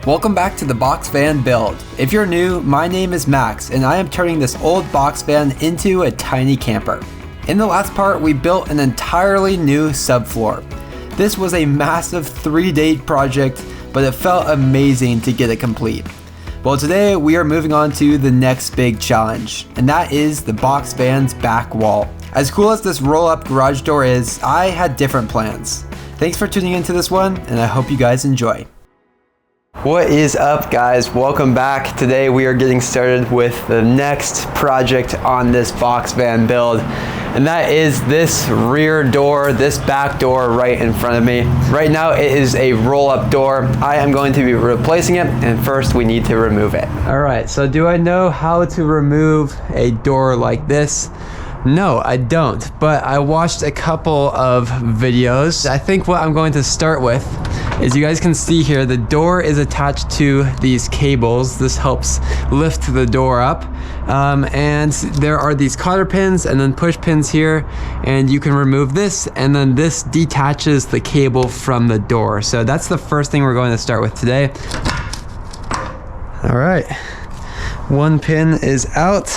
Welcome back to the box van build. If you're new, my name is Max and I am turning this old box van into a tiny camper. In the last part, we built an entirely new subfloor. This was a massive 3-day project, but it felt amazing to get it complete. Well, today we are moving on to the next big challenge, and that is the box van's back wall. As cool as this roll-up garage door is, I had different plans. Thanks for tuning into this one, and I hope you guys enjoy. What is up, guys? Welcome back. Today we are getting started with the next project on this box van build, and that is this rear door, this back door right in front of me. Right now it is a roll-up door. I am going to be replacing it, and first we need to remove it. All right, so do I know how to remove a door like this? No, I don't, but I watched a couple of videos. I think what I'm going to start with is, you guys can see here, the door is attached to these cables. This helps lift the door up. And there are these cotter pins and then push pins here, and you can remove this, and then this detaches the cable from the door. So that's the first thing we're going to start with today. All right, one pin is out.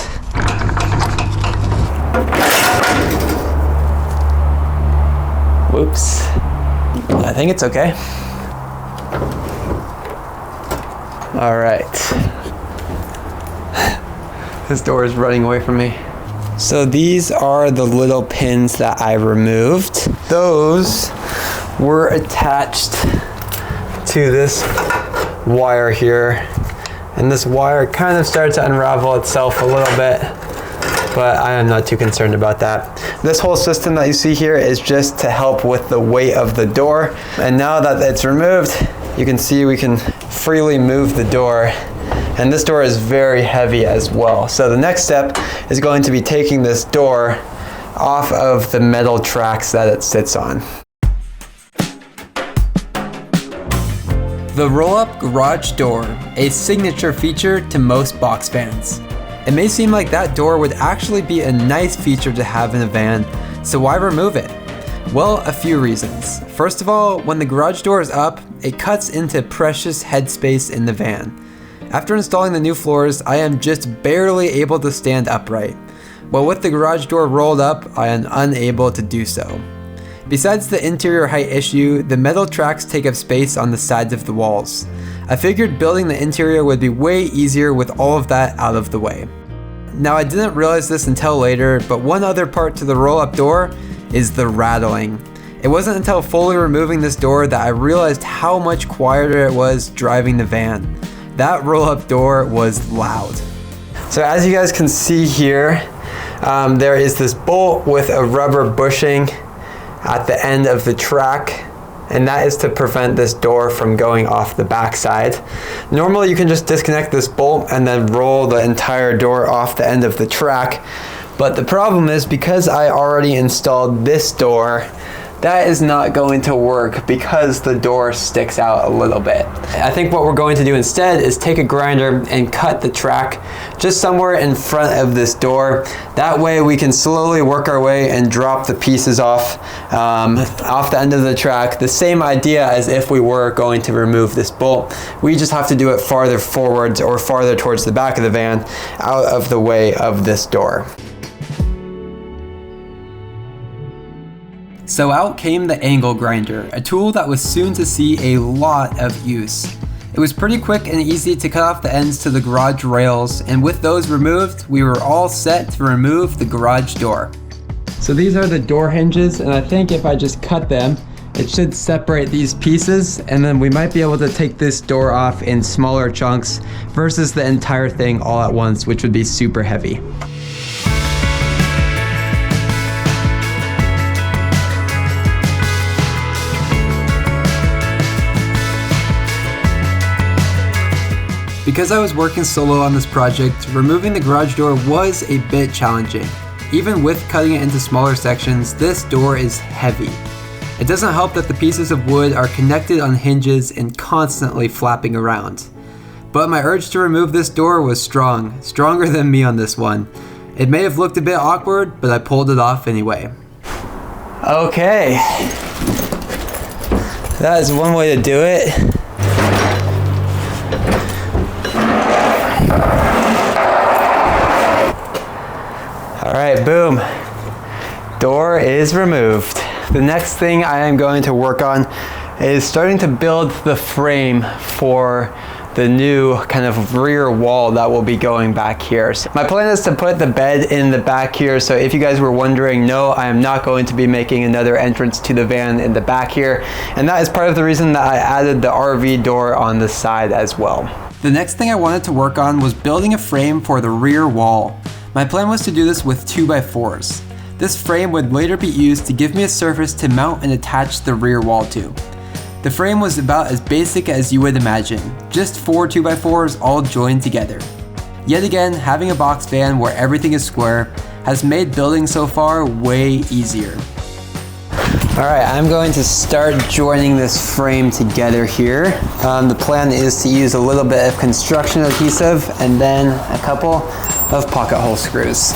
Whoops. I think it's okay. All right. This door is running away from me. So these are the little pins that I removed. Those were attached to this wire here. And this wire kind of started to unravel itself a little bit, but I am not too concerned about that. This whole system that you see here is just to help with the weight of the door. And now that it's removed, you can see we can freely move the door. And this door is very heavy as well. So the next step is going to be taking this door off of the metal tracks that it sits on. The roll-up garage door, a signature feature to most box vans. It may seem like that door would actually be a nice feature to have in a van, so why remove it? Well, a few reasons. First of all, when the garage door is up, it cuts into precious headspace in the van. After installing the new floors, I am just barely able to stand upright. But with the garage door rolled up, I am unable to do so. Besides the interior height issue, the metal tracks take up space on the sides of the walls. I figured building the interior would be way easier with all of that out of the way. Now, I didn't realize this until later, but one other part to the roll-up door is the rattling. It wasn't until fully removing this door that I realized how much quieter it was driving the van. That roll-up door was loud. So as you guys can see here, there is this bolt with a rubber bushing at the end of the track, and that is to prevent this door from going off the backside. Normally you can just disconnect this bolt and then roll the entire door off the end of the track, but the problem is, because I already installed this door, that is not going to work because the door sticks out a little bit. I think what we're going to do instead is take a grinder and cut the track just somewhere in front of this door. That way we can slowly work our way and drop the pieces off the end of the track. The same idea as if we were going to remove this bolt. We just have to do it farther forwards or farther towards the back of the van, out of the way of this door. So out came the angle grinder, a tool that was soon to see a lot of use. It was pretty quick and easy to cut off the ends to the garage rails, and with those removed, we were all set to remove the garage door. So these are the door hinges, and I think if I just cut them, it should separate these pieces, and then we might be able to take this door off in smaller chunks versus the entire thing all at once, which would be super heavy. Because I was working solo on this project, removing the garage door was a bit challenging. Even with cutting it into smaller sections, this door is heavy. It doesn't help that the pieces of wood are connected on hinges and constantly flapping around. But my urge to remove this door was strong, stronger than me on this one. It may have looked a bit awkward, but I pulled it off anyway. Okay, that is one way to do it. is removed. The next thing I am going to work on is starting to build the frame for the new kind of rear wall that will be going back here. So my plan is to put the bed in the back here. So if you guys were wondering, no, I am not going to be making another entrance to the van in the back here. And that is part of the reason that I added the RV door on the side as well. The next thing I wanted to work on was building a frame for the rear wall. My plan was to do this with 2x4s. This frame would later be used to give me a surface to mount and attach the rear wall to. The frame was about as basic as you would imagine, just 4 2x4s all joined together. Yet again, having a box van where everything is square has made building so far way easier. Alright, I'm going to start joining this frame together here. The plan is to use a little bit of construction adhesive and then a couple of pocket hole screws.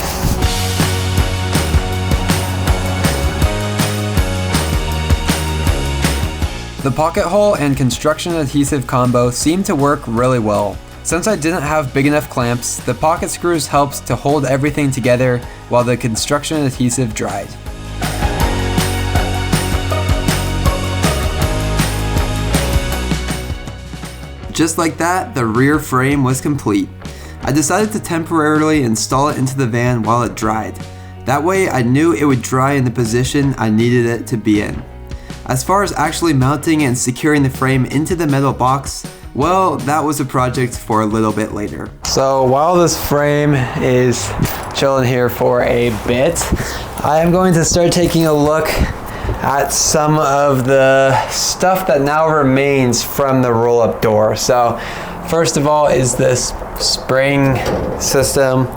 The pocket hole and construction adhesive combo seemed to work really well. Since I didn't have big enough clamps, the pocket screws helped to hold everything together while the construction adhesive dried. Just like that, the rear frame was complete. I decided to temporarily install it into the van while it dried. That way I knew it would dry in the position I needed it to be in. As far as actually mounting and securing the frame into the metal box, well, that was a project for a little bit later. So while this frame is chilling here for a bit, I am going to start taking a look at some of the stuff that now remains from the roll-up door. So first of all is this spring system.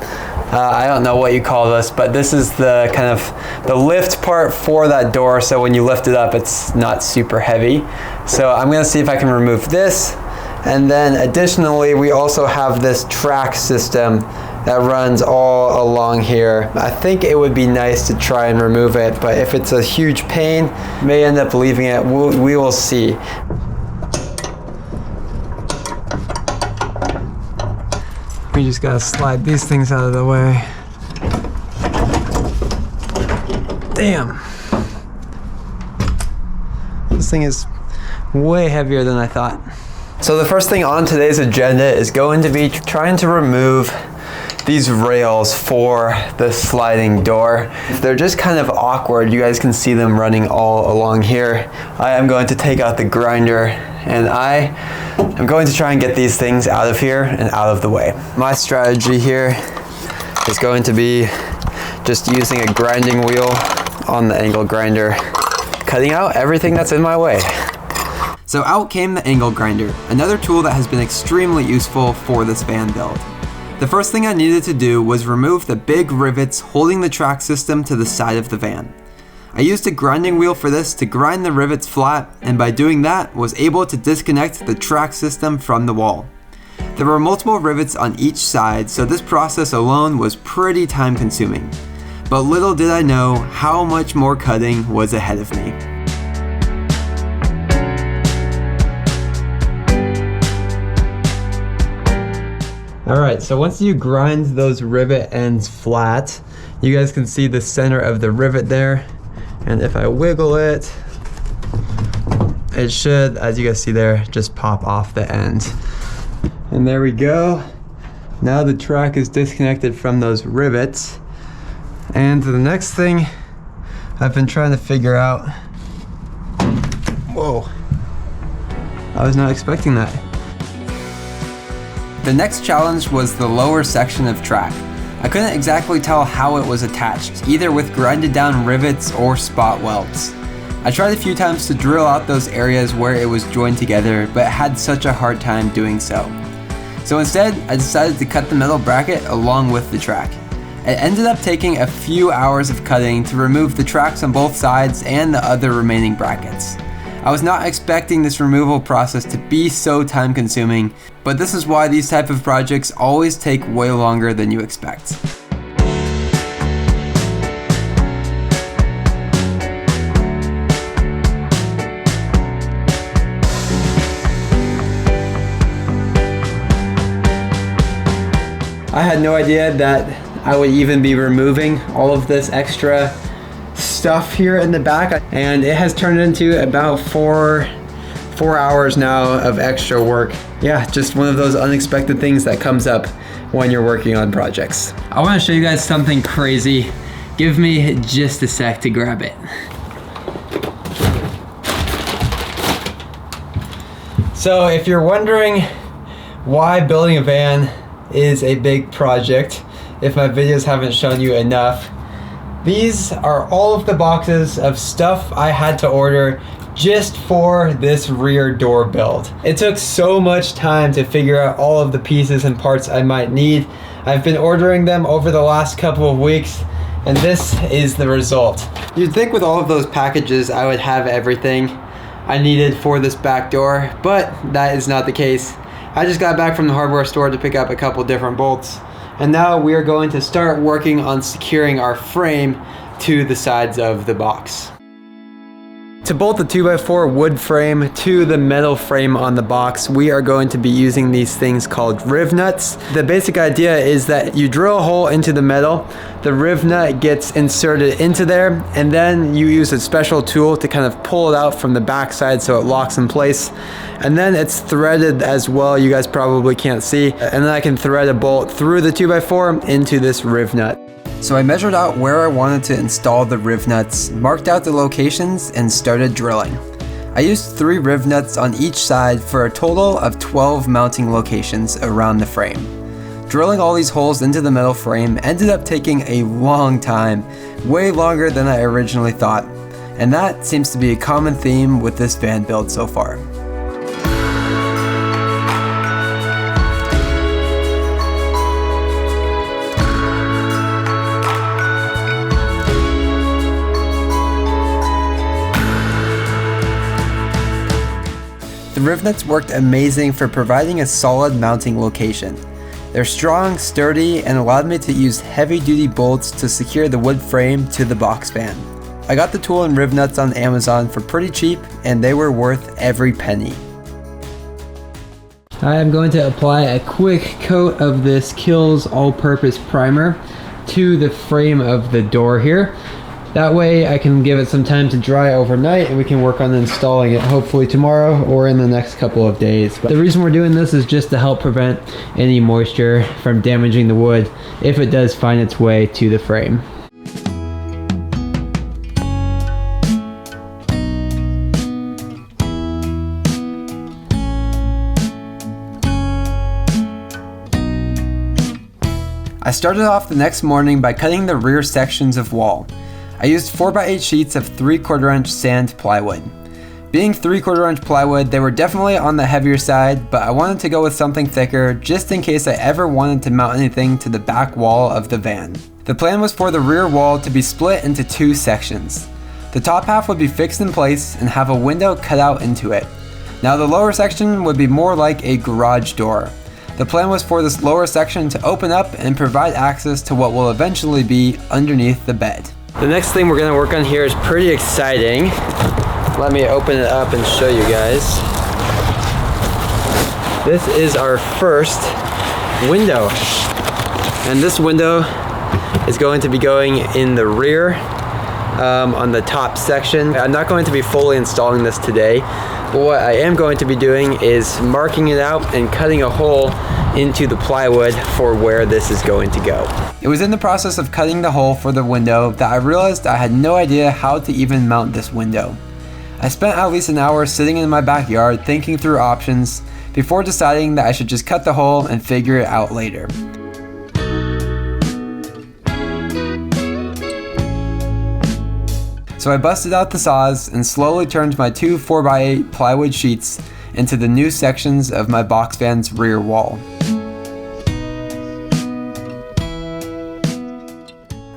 I don't know what you call this, but this is the kind of the lift part for that door, so when you lift it up it's not super heavy. So I'm going to see if I can remove this, and then additionally we also have this track system that runs all along here. I think it would be nice to try and remove it, but if it's a huge pain, may end up leaving it. We will see. We just gotta slide these things out of the way. Damn. This thing is way heavier than I thought. So the first thing on today's agenda is going to be trying to remove these rails for the sliding door. They're just kind of awkward. You guys can see them running all along here. I am going to take out the grinder and I'm going to try and get these things out of here and out of the way. My strategy here is going to be just using a grinding wheel on the angle grinder, cutting out everything that's in my way. So out came the angle grinder, another tool that has been extremely useful for this van build. The first thing I needed to do was remove the big rivets holding the track system to the side of the van. I used a grinding wheel for this to grind the rivets flat, and by doing that was able to disconnect the track system from the wall. There were multiple rivets on each side, so this process alone was pretty time consuming. But little did I know how much more cutting was ahead of me. Alright, so once you grind those rivet ends flat, you guys can see the center of the rivet there. And if I wiggle it, it should, as you guys see there, just pop off the end. And there we go. Now the track is disconnected from those rivets. And the next thing I've been trying to figure out, whoa, I was not expecting that. The next challenge was the lower section of track. I couldn't exactly tell how it was attached, either with grinded down rivets or spot welds. I tried a few times to drill out those areas where it was joined together, but had such a hard time doing so. So instead, I decided to cut the metal bracket along with the track. It ended up taking a few hours of cutting to remove the tracks on both sides and the other remaining brackets. I was not expecting this removal process to be so time consuming, but this is why these type of projects always take way longer than you expect. I had no idea that I would even be removing all of this extra stuff here in the back, and it has turned into about four hours now of extra work. Yeah, just one of those unexpected things that comes up when you're working on projects. I want to show you guys something crazy. Give me just a sec to grab it. So if you're wondering why building a van is a big project, if my videos haven't shown you enough, these are all of the boxes of stuff I had to order just for this rear door build. It took so much time to figure out all of the pieces and parts I might need. I've been ordering them over the last couple of weeks, and this is the result. You'd think with all of those packages I would have everything I needed for this back door, but that is not the case. I just got back from the hardware store to pick up a couple different bolts, and now we are going to start working on securing our frame to the sides of the box. To bolt the 2x4 wood frame to the metal frame on the box, we are going to be using these things called riv nuts. The basic idea is that you drill a hole into the metal, the riv nut gets inserted into there, and then you use a special tool to kind of pull it out from the back side so it locks in place. And then it's threaded as well, you guys probably can't see. And then I can thread a bolt through the 2x4 into this riv nut. So I measured out where I wanted to install the riv nuts, marked out the locations, and started drilling. I used 3 riv nuts on each side for a total of 12 mounting locations around the frame. Drilling all these holes into the metal frame ended up taking a long time, way longer than I originally thought. And that seems to be a common theme with this van build so far. The riv nuts worked amazing for providing a solid mounting location. They're strong, sturdy, and allowed me to use heavy-duty bolts to secure the wood frame to the box van. I got the tool and riv nuts on Amazon for pretty cheap, and they were worth every penny. I am going to apply a quick coat of this Kills all-purpose primer to the frame of the door here. That way I can give it some time to dry overnight and we can work on installing it hopefully tomorrow or in the next couple of days. But the reason we're doing this is just to help prevent any moisture from damaging the wood if it does find its way to the frame. I started off the next morning by cutting the rear sections of wall. I used 4x8 sheets of 3/4 inch sand plywood. Being 3/4 inch plywood, they were definitely on the heavier side, but I wanted to go with something thicker just in case I ever wanted to mount anything to the back wall of the van. The plan was for the rear wall to be split into 2 sections. The top half would be fixed in place and have a window cut out into it. Now the lower section would be more like a garage door. The plan was for this lower section to open up and provide access to what will eventually be underneath the bed. The next thing we're going to work on here is pretty exciting. Let me open it up and show you guys. This is our first window. And this window is going to be going in the rear on the top section. I'm not going to be fully installing this today, but what I am going to be doing is marking it out and cutting a hole into the plywood for where this is going to go. It was in the process of cutting the hole for the window that I realized I had no idea how to even mount this window. I spent at least an hour sitting in my backyard thinking through options before deciding that I should just cut the hole and figure it out later. So I busted out the saws and slowly turned my 2 4x8 plywood sheets into the new sections of my box van's rear wall.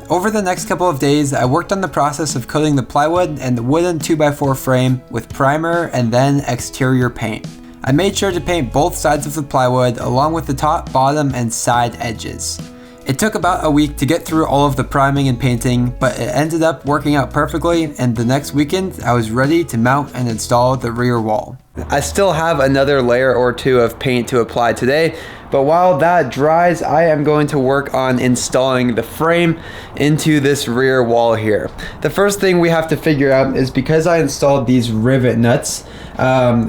Over the next couple of days, I worked on the process of coating the plywood and the wooden 2x4 frame with primer and then exterior paint. I made sure to paint both sides of the plywood along with the top, bottom, and side edges. It took about a week to get through all of the priming and painting, but it ended up working out perfectly, and the next weekend I was ready to mount and install the rear wall. I still have another layer or two of paint to apply today, but while that dries, I am going to work on installing the frame into this rear wall here. The first thing we have to figure out is, because I installed these rivet nuts,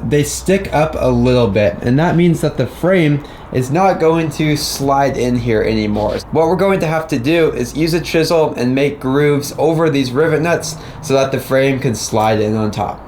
they stick up a little bit, and that means that the frame is not going to slide in here anymore. What we're going to have to do is use a chisel and make grooves over these rivet nuts so that the frame can slide in on top.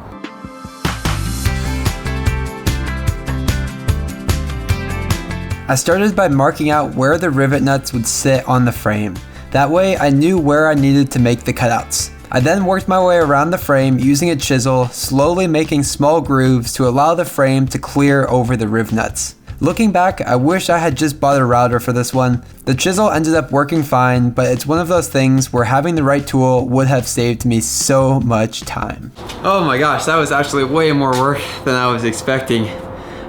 I started by marking out where the rivet nuts would sit on the frame. That way I knew where I needed to make the cutouts. I then worked my way around the frame using a chisel, slowly making small grooves to allow the frame to clear over the rivet nuts. Looking back, I wish I had just bought a router for this one. The chisel ended up working fine, but it's one of those things where having the right tool would have saved me so much time. Oh my gosh, that was actually way more work than I was expecting,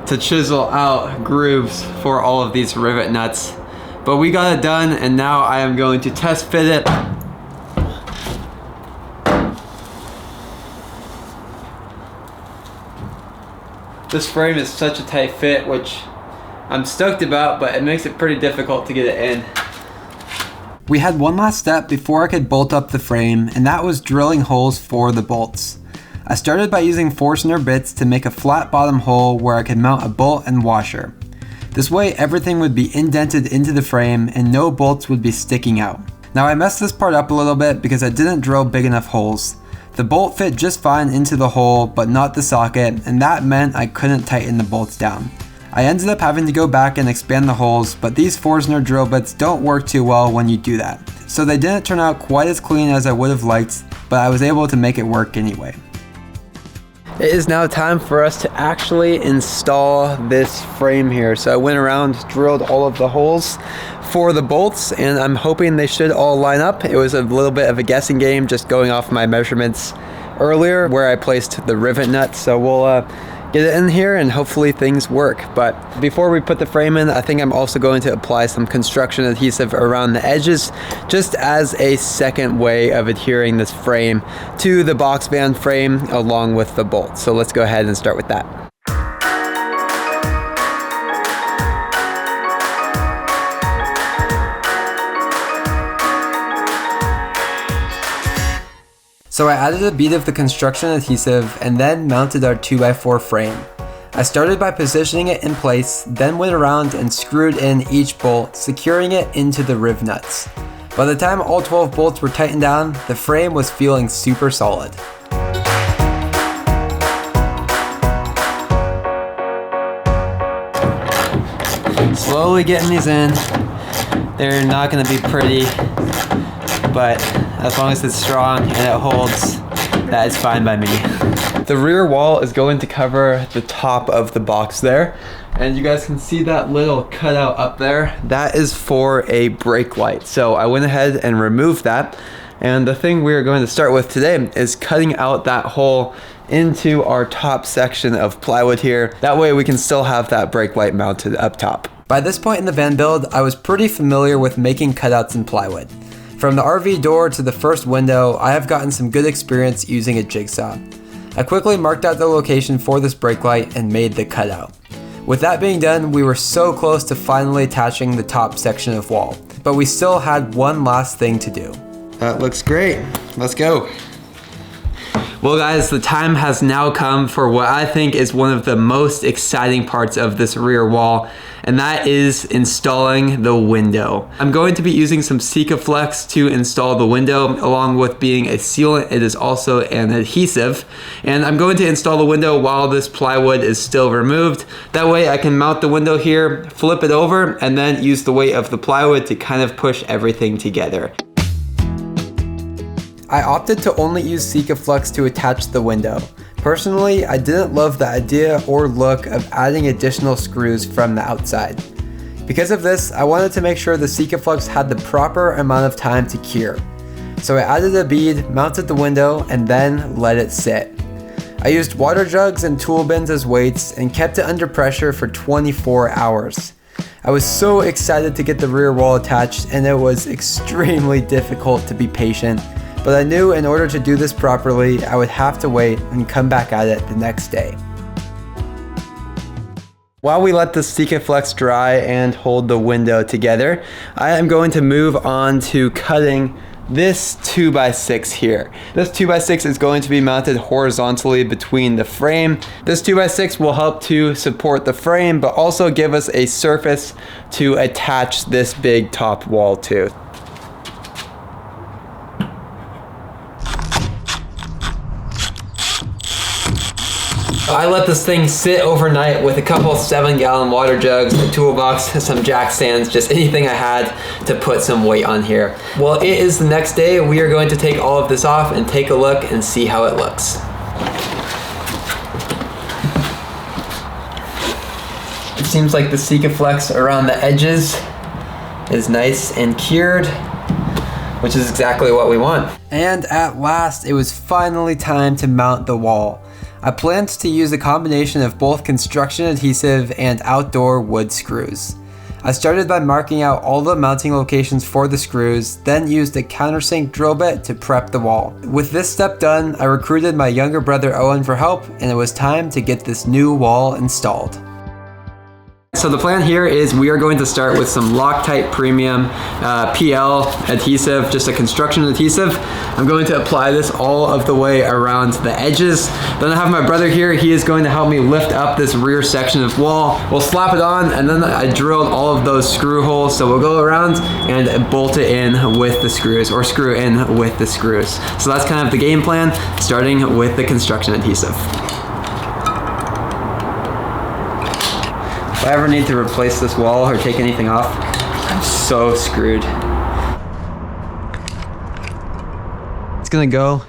to chisel out grooves for all of these rivet nuts. But we got it done, and now I am going to test fit it. This frame is such a tight fit, which I'm stoked about, but it makes it pretty difficult to get it in. We had one last step before I could bolt up the frame, and that was drilling holes for the bolts. I started by using Forstner bits to make a flat bottom hole where I could mount a bolt and washer. This way everything would be indented into the frame and no bolts would be sticking out. Now I messed this part up a little bit because I didn't drill big enough holes. The bolt fit just fine into the hole but not the socket, and that meant I couldn't tighten the bolts down. I ended up having to go back and expand the holes, but these Forstner drill bits don't work too well when you do that. So they didn't turn out quite as clean as I would have liked, but I was able to make it work anyway. It is now time for us to actually install this frame here. So I went around, drilled all of the holes for the bolts, and I'm hoping they should all line up. It was a little bit of a guessing game, just going off my measurements earlier where I placed the rivet nut. So we'll get it in here and hopefully things work. But before we put the frame in, I think I'm also going to apply some construction adhesive around the edges, just as a second way of adhering this frame to the box van frame along with the bolts. So let's go ahead and start with that. So I added a bead of the construction adhesive and then mounted our 2x4 frame. I started by positioning it in place, then went around and screwed in each bolt, securing it into the riv nuts. By the time all 12 bolts were tightened down, the frame was feeling super solid. Slowly getting these in. They're not going to be pretty, but as long as it's strong and it holds, that is fine by me. The rear wall is going to cover the top of the box there, and you guys can see that little cutout up there. That is for a brake light. So I went ahead and removed that, and the thing we are going to start with today is cutting out that hole into our top section of plywood here. That way we can still have that brake light mounted up top. By this point in the van build, I was pretty familiar with making cutouts in plywood. From the RV door to the first window, I have gotten some good experience using a jigsaw. I quickly marked out the location for this brake light and made the cutout. With that being done, we were so close to finally attaching the top section of wall, but we still had one last thing to do. That looks great. Let's go. Well guys, the time has now come for what I think is one of the most exciting parts of this rear wall, and that is installing the window. I'm going to be using some Sikaflex to install the window. Along with being a sealant, it is also an adhesive, and I'm going to install the window while this plywood is still removed. That way I can mount the window here, flip it over, and then use the weight of the plywood to kind of push everything together. I opted to only use Sikaflex to attach the window. Personally, I didn't love the idea or look of adding additional screws from the outside. Because of this, I wanted to make sure the Sikaflex had the proper amount of time to cure. So I added a bead, mounted the window, and then let it sit. I used water jugs and tool bins as weights and kept it under pressure for 24 hours. I was so excited to get the rear wall attached, and it was extremely difficult to be patient. But I knew in order to do this properly, I would have to wait and come back at it the next day. While we let the Sikaflex dry and hold the window together, I am going to move on to cutting this 2x6 here. This 2x6 is going to be mounted horizontally between the frame. This 2x6 will help to support the frame, but also give us a surface to attach this big top wall to. I let this thing sit overnight with a couple 7-gallon water jugs, a toolbox, some jack stands, just anything I had to put some weight on here. Well, it is the next day. We are going to take all of this off and take a look and see how it looks. It seems like the Sikaflex around the edges is nice and cured, which is exactly what we want. And at last, it was finally time to mount the wall. I planned to use a combination of both construction adhesive and outdoor wood screws. I started by marking out all the mounting locations for the screws, then used a countersink drill bit to prep the wall. With this step done, I recruited my younger brother Owen for help, and it was time to get this new wall installed. So the plan here is we are going to start with some Loctite Premium PL adhesive, just a construction adhesive. I'm going to apply this all of the way around the edges. Then I have my brother here. He is going to help me lift up this rear section of wall. We'll slap it on, and then I drilled all of those screw holes. So we'll go around and bolt it in with the screws, or screw in with the screws. So that's kind of the game plan, starting with the construction adhesive. If I ever need to replace this wall or take anything off, I'm so screwed. It's gonna go,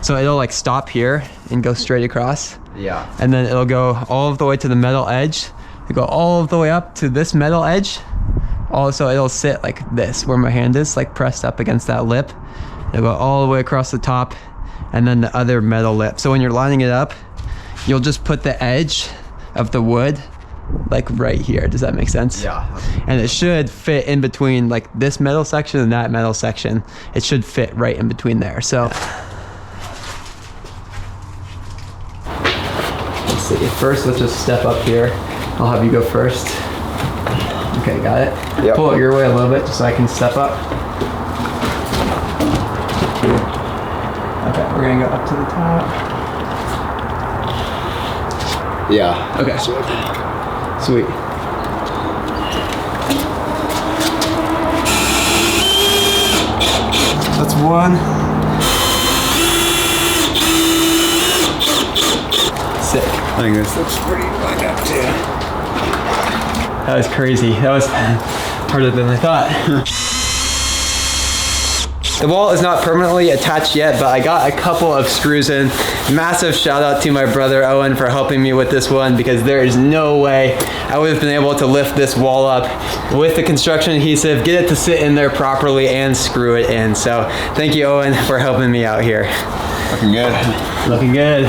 so it'll like stop here and go straight across. Yeah. And then it'll go all of the way to the metal edge. It'll go all of the way up to this metal edge. Also, it'll sit like this, where my hand is, like pressed up against that lip. It'll go all the way across the top, and then the other metal lip. So when you're lining it up, you'll just put the edge of the wood like right here. Does that make sense? Yeah. And it should fit in between like this metal section and that metal section. It should fit right in between there. So let's see. First, let's just step up here. I'll have you go first. Okay, got it? Yep. Pull it your way a little bit just so I can step up. Okay, we're gonna go up to the top. Yeah. Okay. Sweet. That's one. Sick. I think this looks pretty lined up too. That was crazy. That was harder than I thought. The wall is not permanently attached yet, but I got a couple of screws in. Massive shout out to my brother Owen for helping me with this one, because there is no way I would have been able to lift this wall up with the construction adhesive, get it to sit in there properly, and screw it in. So thank you, Owen, for helping me out here. Looking good. Looking good.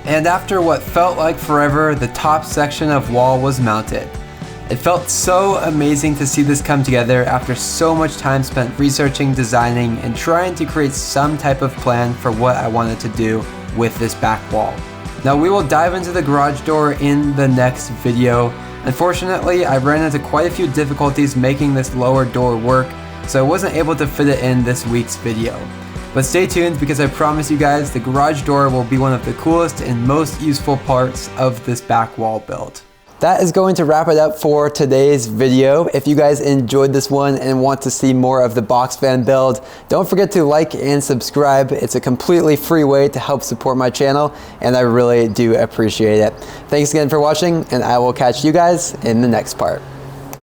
And after what felt like forever, the top section of wall was mounted. It felt so amazing to see this come together after so much time spent researching, designing, and trying to create some type of plan for what I wanted to do with this back wall. Now we will dive into the garage door in the next video. Unfortunately, I ran into quite a few difficulties making this lower door work, so I wasn't able to fit it in this week's video. But stay tuned, because I promise you guys the garage door will be one of the coolest and most useful parts of this back wall build. That is going to wrap it up for today's video. If you guys enjoyed this one and want to see more of the box fan build, don't forget to like and subscribe. It's a completely free way to help support my channel, and I really do appreciate it. Thanks again for watching, and I will catch you guys in the next part.